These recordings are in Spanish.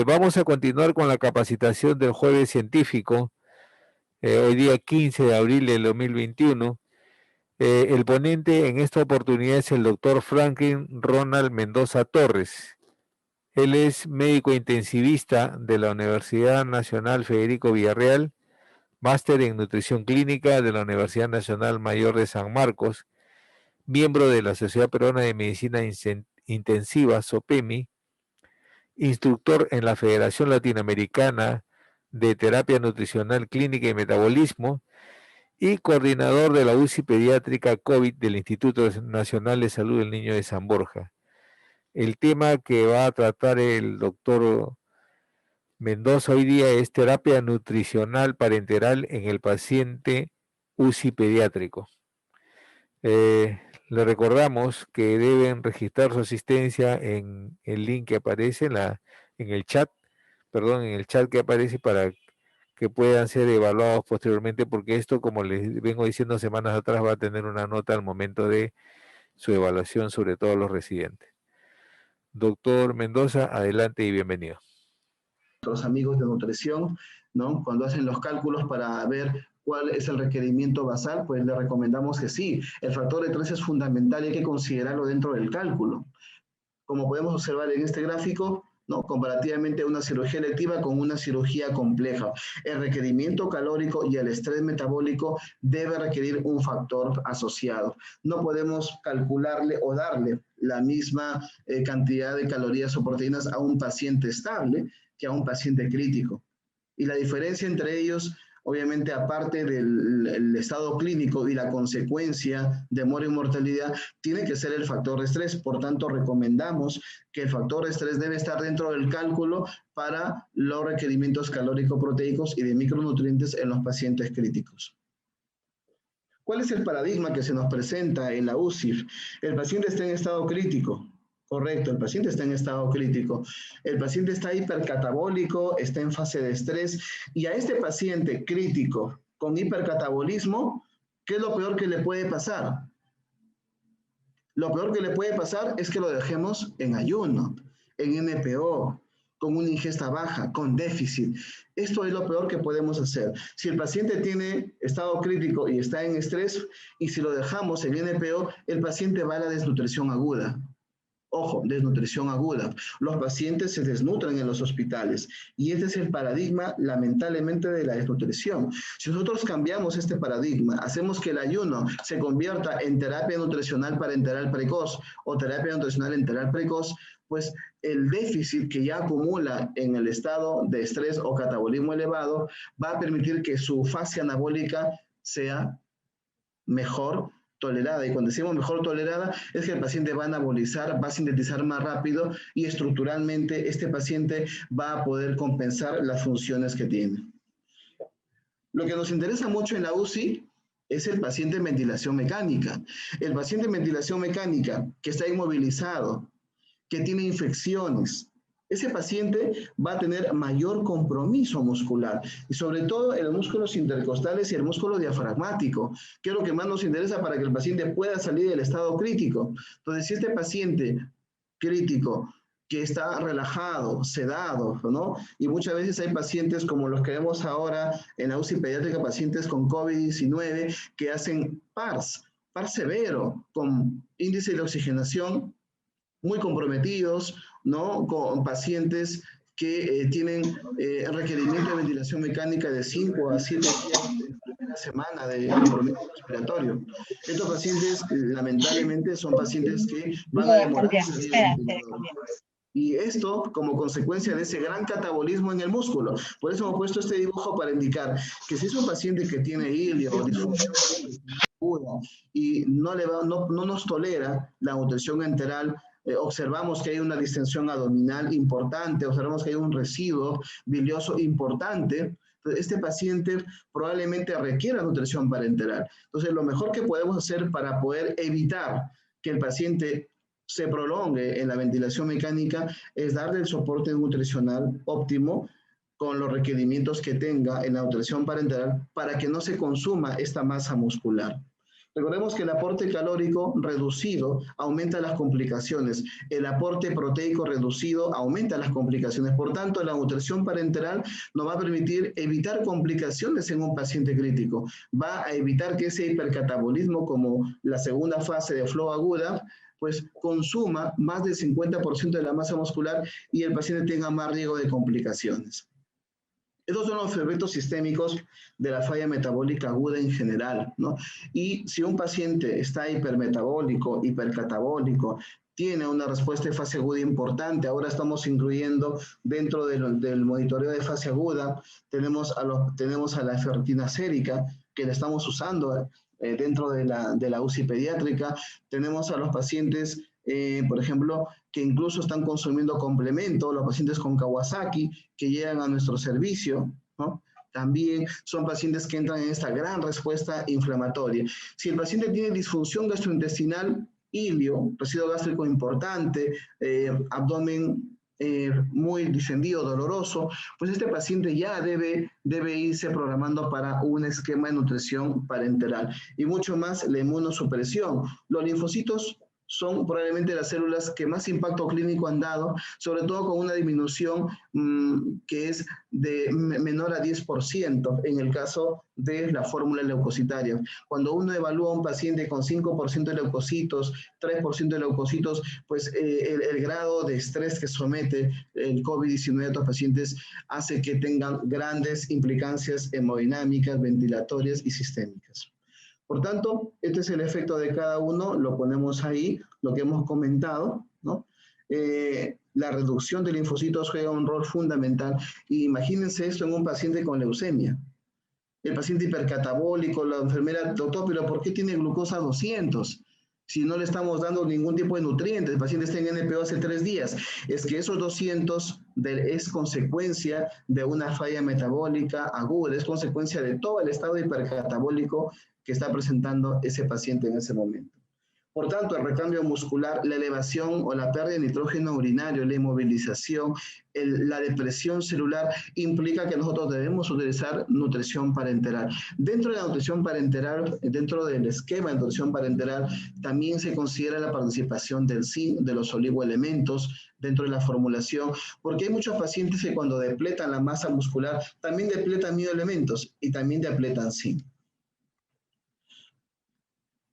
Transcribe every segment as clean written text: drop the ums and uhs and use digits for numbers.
Vamos a continuar con la capacitación del jueves científico, hoy día 15 de abril del 2021. El ponente en esta oportunidad es el doctor Franklin Ronald Mendoza Torres. Él es médico intensivista de la Universidad Nacional Federico Villarreal, máster en nutrición clínica de la Universidad Nacional Mayor de San Marcos, miembro de la Sociedad Peruana de Medicina Intensiva, SOPEMI, instructor en la Federación Latinoamericana de Terapia Nutricional Clínica y Metabolismo y coordinador de la UCI Pediátrica COVID del Instituto Nacional de Salud del Niño de San Borja. El tema que va a tratar el doctor Mendoza hoy día es terapia nutricional parenteral en el paciente UCI pediátrico. Le recordamos que deben registrar su asistencia en el link que aparece en el chat, en el chat que aparece para que puedan ser evaluados posteriormente, porque esto, como les vengo diciendo semanas atrás, va a tener una nota al momento de su evaluación sobre todos los residentes. Doctor Mendoza, adelante y bienvenido. Los amigos de nutrición, ¿no? Cuando hacen los cálculos para ver cuál es el requerimiento basal, pues le recomendamos que sí, el factor de estrés es fundamental y hay que considerarlo dentro del cálculo. Como podemos observar en este gráfico, ¿no? Comparativamente una cirugía electiva con una cirugía compleja. El requerimiento calórico y el estrés metabólico debe requerir un factor asociado. No podemos calcularle o darle la misma cantidad de calorías o proteínas a un paciente estable que a un paciente crítico. Y la diferencia entre ellos, obviamente, aparte del estado clínico y la consecuencia de muerte y mortalidad, tiene que ser el factor de estrés. Por tanto, recomendamos que el factor de estrés debe estar dentro del cálculo para los requerimientos calórico-proteicos y de micronutrientes en los pacientes críticos. ¿Cuál es el paradigma que se nos presenta en la UCI? El paciente está en estado crítico. Correcto, el paciente está en estado crítico. El paciente está hipercatabólico, está en fase de estrés. Y a este paciente crítico con hipercatabolismo, ¿qué es lo peor que le puede pasar? Lo peor que le puede pasar es que lo dejemos en ayuno, en NPO, con una ingesta baja, con déficit. Esto es lo peor que podemos hacer. Si el paciente tiene estado crítico y está en estrés, y si lo dejamos en NPO, el paciente va a la desnutrición aguda. Ojo, desnutrición aguda. Los pacientes se desnutren en los hospitales y este es el paradigma, lamentablemente, de la desnutrición. Si nosotros cambiamos este paradigma, hacemos que el ayuno se convierta en terapia nutricional parenteral precoz o terapia nutricional enteral precoz, pues el déficit que ya acumula en el estado de estrés o catabolismo elevado va a permitir que su fase anabólica sea mejor tolerada, y cuando decimos mejor tolerada es que el paciente va a anabolizar, va a sintetizar más rápido y estructuralmente este paciente va a poder compensar las funciones que tiene. Lo que nos interesa mucho en la UCI es el paciente en ventilación mecánica. El paciente en ventilación mecánica que está inmovilizado, que tiene infecciones, ese paciente va a tener mayor compromiso muscular, y sobre todo en los músculos intercostales y el músculo diafragmático, que es lo que más nos interesa para que el paciente pueda salir del estado crítico. Entonces, si este paciente crítico que está relajado, sedado, ¿no? Y muchas veces hay pacientes como los que vemos ahora en la UCI pediátrica, pacientes con COVID-19 que hacen par severo, con índice de oxigenación muy comprometidos, ¿no? Con pacientes que tienen requerimiento de ventilación mecánica de 5 a 7 días en la primera semana de compromiso respiratorio. Estos pacientes, lamentablemente, son pacientes que van a demorar salir del ventilador. Y esto como consecuencia de ese gran catabolismo en el músculo. Por eso hemos puesto este dibujo para indicar que si es un paciente que tiene ilio, disfunción aguda y no nos tolera la nutrición enteral, observamos que hay una distensión abdominal importante, observamos que hay un residuo bilioso importante, este paciente probablemente requiera nutrición parenteral. Entonces, lo mejor que podemos hacer para poder evitar que el paciente se prolongue en la ventilación mecánica es darle el soporte nutricional óptimo con los requerimientos que tenga en la nutrición parenteral para que no se consuma esta masa muscular. Recordemos que el aporte calórico reducido aumenta las complicaciones, el aporte proteico reducido aumenta las complicaciones. Por tanto, la nutrición parenteral nos va a permitir evitar complicaciones en un paciente crítico, va a evitar que ese hipercatabolismo, como la segunda fase de flow aguda, pues consuma más del 50% de la masa muscular y el paciente tenga más riesgo de complicaciones. Estos son los efectos sistémicos de la falla metabólica aguda en general, ¿no? Y si un paciente está hipermetabólico, hipercatabólico, tiene una respuesta de fase aguda importante, ahora estamos incluyendo dentro del monitoreo de fase aguda, tenemos a la ferritina sérica, que la estamos usando dentro de la UCI pediátrica, tenemos a los pacientes por ejemplo, que incluso están consumiendo complemento, los pacientes con Kawasaki que llegan a nuestro servicio, ¿no? También son pacientes que entran en esta gran respuesta inflamatoria. Si el paciente tiene disfunción gastrointestinal, ilio, residuo gástrico importante, abdomen muy distendido, doloroso, pues este paciente ya debe irse programando para un esquema de nutrición parenteral. Y mucho más la inmunosupresión. Los linfocitos son probablemente las células que más impacto clínico han dado, sobre todo con una disminución que es de menor a 10% en el caso de la fórmula leucocitaria. Cuando uno evalúa a un paciente con 5% de leucocitos, 3% de leucocitos, pues el grado de estrés que somete el COVID-19 a estos pacientes hace que tengan grandes implicancias hemodinámicas, ventilatorias y sistémicas. Por tanto, este es el efecto de cada uno, lo ponemos ahí, lo que hemos comentado, ¿no? La reducción de linfocitos juega un rol fundamental. Y imagínense esto en un paciente con leucemia. El paciente hipercatabólico, la enfermera, doctor, pero ¿por qué tiene glucosa 200? Si no le estamos dando ningún tipo de nutrientes, el paciente está en NPO hace 3 días. Es que esos 200 es consecuencia de una falla metabólica aguda, es consecuencia de todo el estado hipercatabólico que está presentando ese paciente en ese momento. Por tanto, el recambio muscular, la elevación o la pérdida de nitrógeno urinario, la inmovilización, la depresión celular, implica que nosotros debemos utilizar nutrición parenteral. Dentro de la nutrición parenteral, dentro del esquema de nutrición parenteral, también se considera la participación del zinc, de los oligoelementos dentro de la formulación, porque hay muchos pacientes que cuando depletan la masa muscular, también depletan bioelementos y también depletan zinc.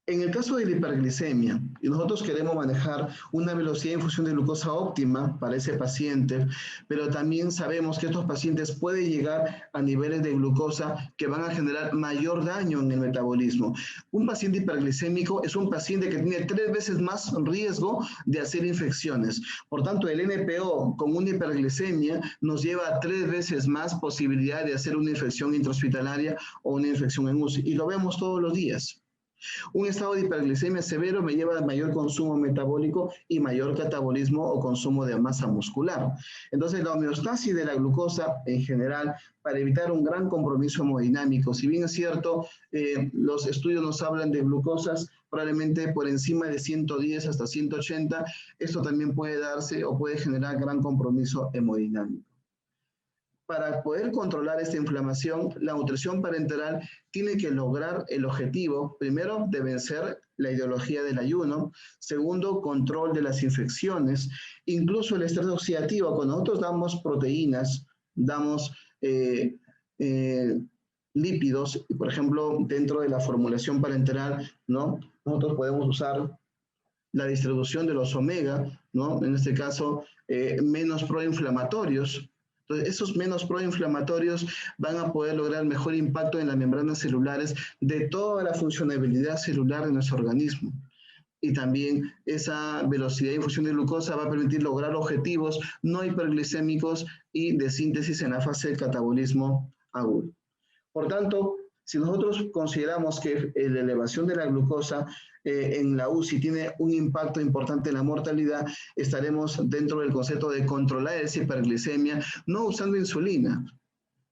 En el caso de la hiperglicemia, y nosotros queremos manejar una velocidad de infusión de glucosa óptima para ese paciente, pero también sabemos que estos pacientes pueden llegar a niveles de glucosa que van a generar mayor daño en el metabolismo. Un paciente hiperglicémico es un paciente que tiene 3 veces más riesgo de hacer infecciones. Por tanto, el NPO con una hiperglicemia nos lleva a 3 veces más posibilidad de hacer una infección intrahospitalaria o una infección en UCI. Y lo vemos todos los días. Un estado de hiperglicemia severo me lleva a mayor consumo metabólico y mayor catabolismo o consumo de masa muscular. Entonces, la homeostasis de la glucosa en general, para evitar un gran compromiso hemodinámico, si bien es cierto, los estudios nos hablan de glucosas probablemente por encima de 110 hasta 180, esto también puede darse o puede generar gran compromiso hemodinámico. Para poder controlar esta inflamación, la nutrición parenteral tiene que lograr el objetivo, primero, de vencer la ideología del ayuno, segundo, control de las infecciones, incluso el estrés oxidativo. Cuando nosotros damos proteínas, damos lípidos, por ejemplo, dentro de la formulación parenteral, ¿no? Nosotros podemos usar la distribución de los omega, ¿no? En este caso, menos proinflamatorios. Entonces, esos menos proinflamatorios van a poder lograr mejor impacto en las membranas celulares de toda la funcionalidad celular de nuestro organismo. Y también esa velocidad de infusión de glucosa va a permitir lograr objetivos no hiperglicémicos y de síntesis en la fase del catabolismo agudo. Por tanto, si nosotros consideramos que la elevación de la glucosa en la UCI tiene un impacto importante en la mortalidad, estaremos dentro del concepto de controlar esa hiperglicemia, no usando insulina,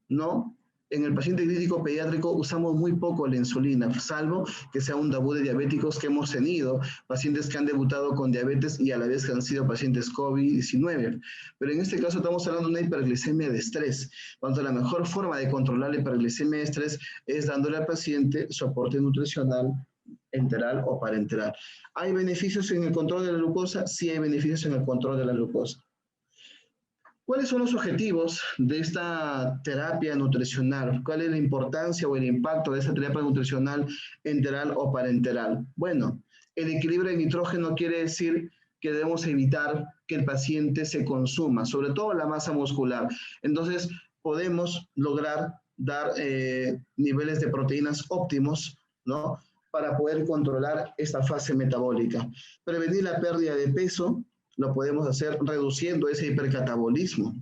¿no? En el paciente crítico pediátrico usamos muy poco la insulina, salvo que sea un tabú de diabéticos que hemos tenido, pacientes que han debutado con diabetes y a la vez que han sido pacientes COVID-19. Pero en este caso estamos hablando de una hiperglicemia de estrés, cuando la mejor forma de controlar la hiperglicemia de estrés es dándole al paciente soporte nutricional enteral o parenteral. ¿Hay beneficios en el control de la glucosa? Sí hay beneficios en el control de la glucosa. ¿Cuáles son los objetivos de esta terapia nutricional? ¿Cuál es la importancia o el impacto de esta terapia nutricional enteral o parenteral? Bueno, el equilibrio de nitrógeno quiere decir que debemos evitar que el paciente se consuma, sobre todo la masa muscular. Entonces, podemos lograr dar niveles de proteínas óptimos, ¿no? Para poder controlar esta fase metabólica. Prevenir la pérdida de peso, lo podemos hacer reduciendo ese hipercatabolismo.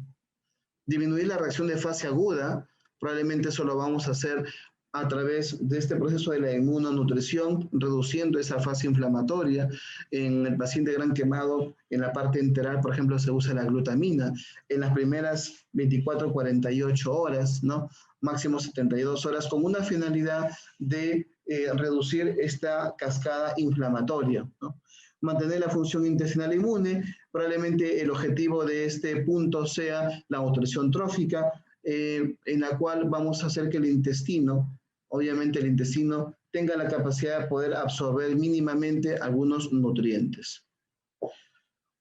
Disminuir la reacción de fase aguda, probablemente eso lo vamos a hacer a través de este proceso de la inmunonutrición, reduciendo esa fase inflamatoria. En el paciente gran quemado, en la parte enteral, por ejemplo, se usa la glutamina. En las primeras 24, 48 horas, ¿no? Máximo 72 horas, con una finalidad de reducir esta cascada inflamatoria, ¿no? Mantener la función intestinal inmune, probablemente el objetivo de este punto sea la nutrición trófica, en la cual vamos a hacer que el intestino, obviamente el intestino, tenga la capacidad de poder absorber mínimamente algunos nutrientes.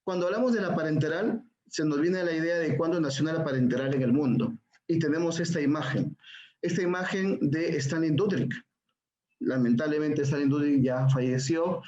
Cuando hablamos de la parenteral, se nos viene la idea de cuándo nació la parenteral en el mundo. Y tenemos esta imagen de Stanley Dudrick. Lamentablemente Stanley Dudrick ya falleció.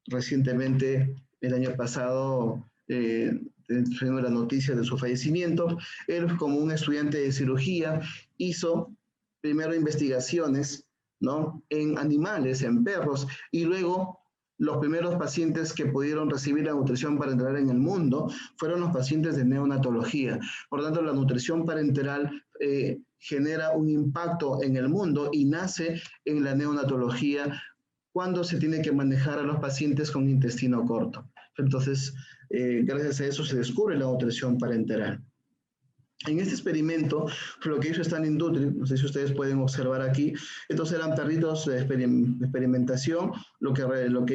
Recientemente, el año pasado, tuvimos la noticia de su fallecimiento. Él, como un estudiante de cirugía, hizo primero investigaciones, ¿no?, en animales, en perros, y luego los primeros pacientes que pudieron recibir la nutrición parenteral en el mundo fueron los pacientes de neonatología. Por lo tanto, la nutrición parenteral genera un impacto en el mundo y nace en la neonatología cuando se tiene que manejar a los pacientes con intestino corto. Entonces, gracias a eso se descubre la nutrición parenteral. En este experimento, lo que hizo Stanley Dudrick, no sé si ustedes pueden observar aquí, estos eran perritos de experimentación. Lo que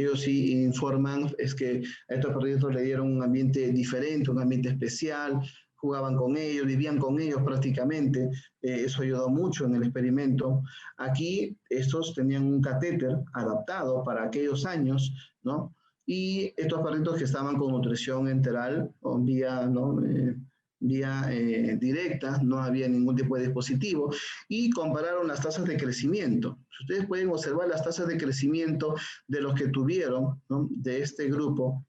ellos sí informan es que a estos perritos le dieron un ambiente diferente, un ambiente especial, jugaban con ellos, vivían con ellos prácticamente. Eso ayudó mucho en el experimento. Aquí estos tenían un catéter adaptado para aquellos años, ¿no? Y estos perritos que estaban con nutrición enteral, o vía, ¿no?, vía directa, no había ningún tipo de dispositivo, y compararon las tasas de crecimiento. Ustedes pueden observar las tasas de crecimiento de los que tuvieron, ¿no?, de este grupo,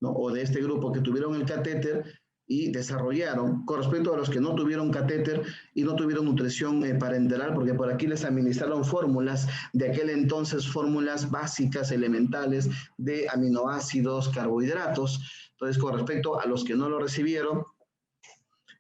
¿no?, o de este grupo que tuvieron el catéter y desarrollaron, con respecto a los que no tuvieron catéter y no tuvieron nutrición parenteral, porque por aquí les administraron fórmulas de aquel entonces, fórmulas básicas, elementales, de aminoácidos, carbohidratos. Entonces, con respecto a los que no lo recibieron,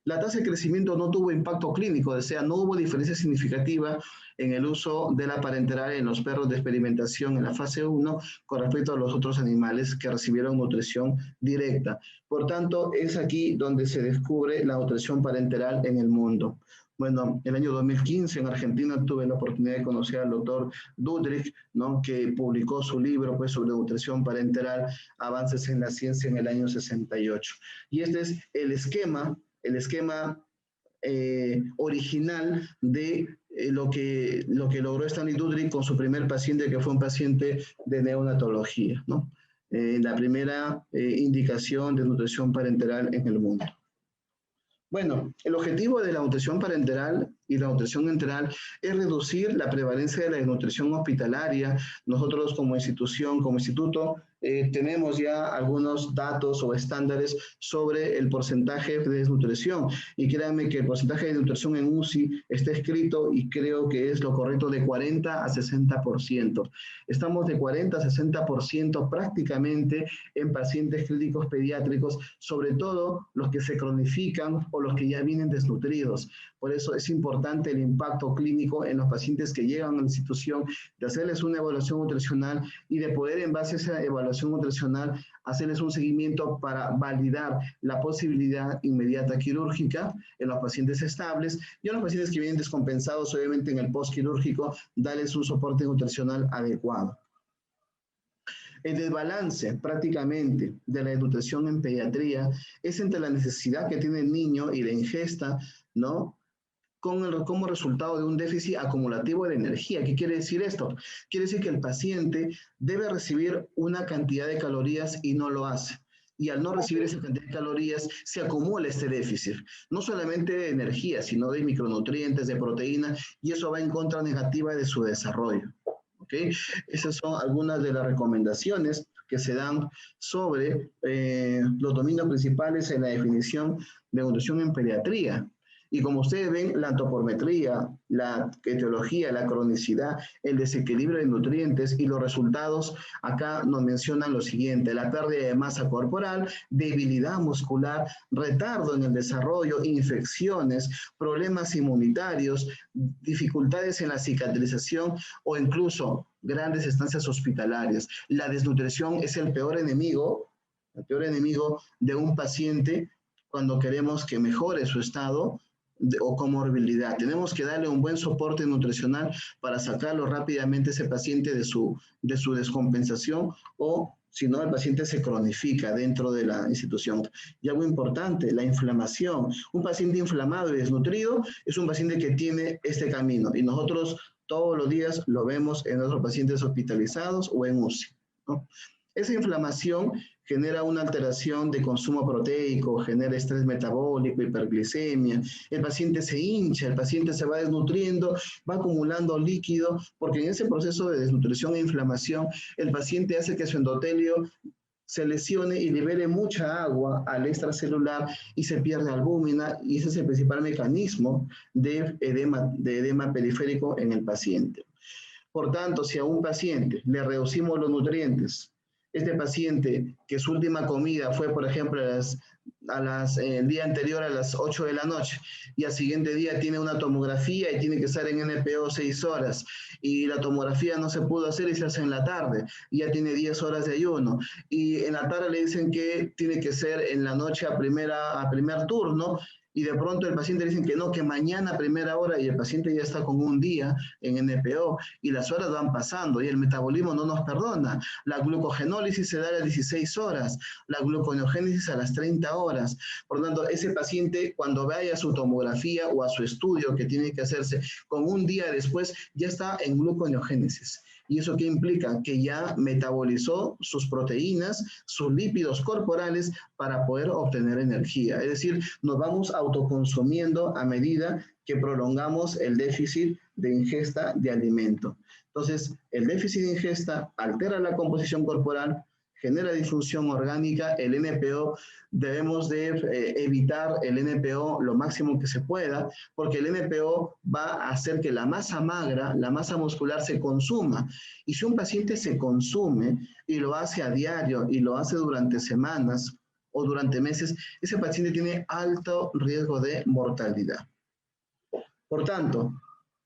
la tasa de crecimiento no tuvo impacto clínico, o sea, no hubo diferencia significativa en el uso de la parenteral en los perros de experimentación en la fase 1 con respecto a los otros animales que recibieron nutrición directa. Por tanto, es aquí donde se descubre la nutrición parenteral en el mundo. Bueno, el año 2015 en Argentina tuve la oportunidad de conocer al doctor Dudrick, ¿no?, que publicó su libro, pues, sobre nutrición parenteral, Avances en la Ciencia, en el año 68. Y este es el esquema original de lo que logró Stanley Dudrick con su primer paciente, que fue un paciente de neonatología, ¿no? La primera indicación de nutrición parenteral en el mundo. Bueno, el objetivo de la nutrición parenteral y la nutrición enteral es reducir la prevalencia de la desnutrición hospitalaria. Nosotros como institución, como instituto, tenemos ya algunos datos o estándares sobre el porcentaje de desnutrición. Y créanme que el porcentaje de desnutrición en UCI está escrito, y creo que es lo correcto, de 40 a 60%. Estamos de 40 a 60% prácticamente en pacientes críticos pediátricos, sobre todo los que se cronifican o los que ya vienen desnutridos. Por eso es importante el impacto clínico en los pacientes que llegan a la institución, de hacerles una evaluación nutricional y de poder, en base a esa evaluación nutricional, hacerles un seguimiento para validar la posibilidad inmediata quirúrgica en los pacientes estables, y a los pacientes que vienen descompensados, obviamente en el postquirúrgico, darles un soporte nutricional adecuado. El desbalance prácticamente de la nutrición en pediatría es entre la necesidad que tiene el niño y la ingesta, ¿no?, como resultado de un déficit acumulativo de energía. ¿Qué quiere decir esto? Quiere decir que el paciente debe recibir una cantidad de calorías y no lo hace. Y al no recibir esa cantidad de calorías, se acumula este déficit, no solamente de energía, sino de micronutrientes, de proteínas, y eso va en contra negativa de su desarrollo. ¿Okay? Esas son algunas de las recomendaciones que se dan sobre los dominios principales en la definición de nutrición en pediatría. Y como ustedes ven, la antropometría, la etiología, la cronicidad, el desequilibrio de nutrientes y los resultados acá nos mencionan lo siguiente: la pérdida de masa corporal, debilidad muscular, retardo en el desarrollo, infecciones, problemas inmunitarios, dificultades en la cicatrización o incluso grandes estancias hospitalarias. La desnutrición es el peor enemigo de un paciente cuando queremos que mejore su estado o comorbilidad. Tenemos que darle un buen soporte nutricional para sacarlo rápidamente ese paciente de su descompensación, o si no, el paciente se cronifica dentro de la institución. Y algo importante, la inflamación. Un paciente inflamado y desnutrido es un paciente que tiene este camino, y nosotros todos los días lo vemos en nuestros pacientes hospitalizados o en UCI, ¿no? Esa inflamación genera una alteración de consumo proteico, genera estrés metabólico, hiperglicemia, el paciente se hincha, el paciente se va desnutriendo, va acumulando líquido, porque en ese proceso de desnutrición e inflamación, el paciente hace que su endotelio se lesione y libere mucha agua al extracelular y se pierde albúmina, y ese es el principal mecanismo de edema periférico en el paciente. Por tanto, si a un paciente le reducimos los nutrientes, este paciente que su última comida fue, por ejemplo, el día anterior a las 8 de la noche, y al siguiente día tiene una tomografía y tiene que estar en NPO 6 horas, y la tomografía no se pudo hacer y se hace en la tarde, y ya tiene 10 horas de ayuno, y en la tarde le dicen que tiene que ser en la noche a primer turno, y de pronto el paciente le dicen que no, que mañana a primera hora, y el paciente ya está con un día en NPO, y las horas van pasando, y el metabolismo no nos perdona. La glucogenólisis se da a las 16 horas, la gluconeogénesis a las 30 horas. Por lo tanto, ese paciente, cuando vaya a su tomografía o a su estudio que tiene que hacerse, con un día después, ya está en gluconeogénesis. ¿Y eso qué implica? Que ya metabolizó sus proteínas, sus lípidos corporales para poder obtener energía. Es decir, nos vamos autoconsumiendo a medida que prolongamos el déficit de ingesta de alimento. Entonces, el déficit de ingesta altera la composición corporal, genera disfunción orgánica. El NPO, debemos de evitar el NPO lo máximo que se pueda, porque el NPO va a hacer que la masa magra, la masa muscular, se consuma. Y si un paciente se consume y lo hace a diario y lo hace durante semanas o durante meses, ese paciente tiene alto riesgo de mortalidad. Por tanto,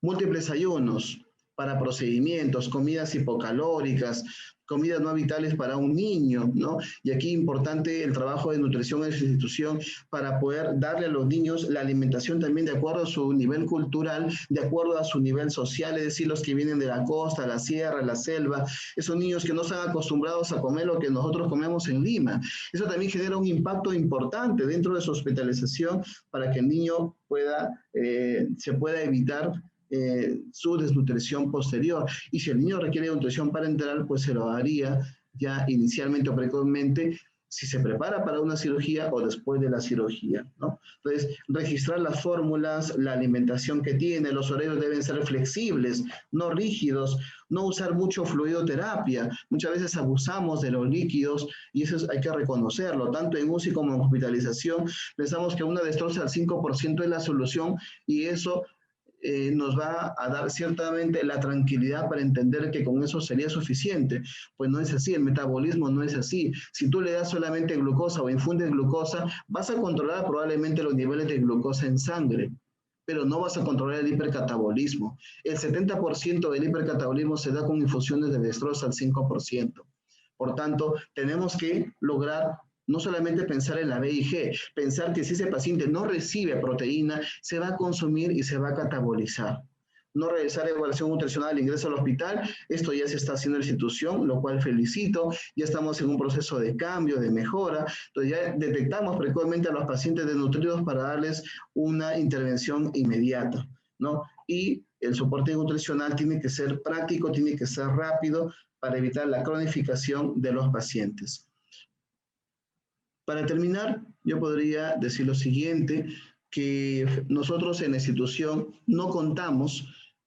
múltiples ayunos para procedimientos, comidas hipocalóricas, comidas no vitales para un niño, ¿no? Y aquí importante el trabajo de nutrición en su institución para poder darle a los niños la alimentación también de acuerdo a su nivel cultural, de acuerdo a su nivel social, es decir, los que vienen de la costa, la sierra, la selva, esos niños que no están acostumbrados a comer lo que nosotros comemos en Lima. Eso también genera un impacto importante dentro de su hospitalización para que el niño se pueda evitar su desnutrición posterior. Y si el niño requiere nutrición parenteral, pues se lo haría ya inicialmente o precozmente, si se prepara para una cirugía o después de la cirugía, ¿no? Entonces, registrar las fórmulas, la alimentación que tiene, los horarios deben ser flexibles, no rígidos, no usar mucho fluidoterapia. Muchas veces abusamos de los líquidos y eso hay que reconocerlo, tanto en UCI como en hospitalización. Pensamos que una destroza al 5% es la solución, y eso nos va a dar ciertamente la tranquilidad para entender que con eso sería suficiente. Pues no es así, el metabolismo no es así. Si tú le das solamente glucosa o infundes glucosa, vas a controlar probablemente los niveles de glucosa en sangre, pero no vas a controlar el hipercatabolismo. El 70% del hipercatabolismo se da con infusiones de dextrosa al 5%. Por tanto, tenemos que lograr no solamente pensar en la B y G, pensar que si ese paciente no recibe proteína, se va a consumir y se va a catabolizar. no realizar evaluación nutricional al ingreso al hospital. Esto ya se está haciendo en la institución, lo cual felicito. Ya estamos en un proceso de cambio, de mejora. Entonces ya detectamos precocemente a los pacientes desnutridos para darles una intervención inmediata, ¿no? Y el soporte nutricional tiene que ser práctico, tiene que ser rápido para evitar la cronificación de los pacientes. Para terminar, yo podría decir lo siguiente, que nosotros en la institución no contamos,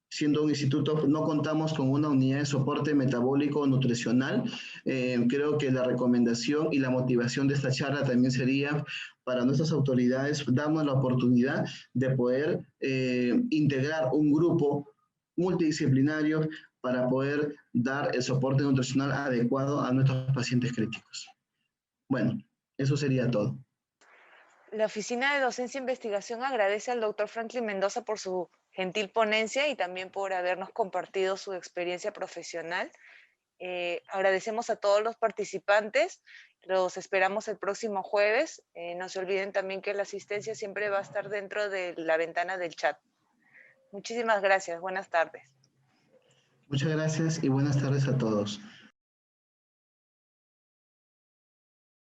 siendo un instituto, no contamos con una unidad de soporte metabólico nutricional. Creo que la recomendación y la motivación de esta charla también sería para nuestras autoridades darnos la oportunidad de poder integrar un grupo multidisciplinario para poder dar el soporte nutricional adecuado a nuestros pacientes críticos. Bueno, eso sería todo. La Oficina de Docencia e Investigación agradece al doctor Franklin Mendoza por su gentil ponencia y también por habernos compartido su experiencia profesional. Agradecemos a todos los participantes, los esperamos el próximo jueves. No se olviden también que la asistencia siempre va a estar dentro de la ventana del chat. Muchísimas gracias, buenas tardes. Muchas gracias y buenas tardes a todos.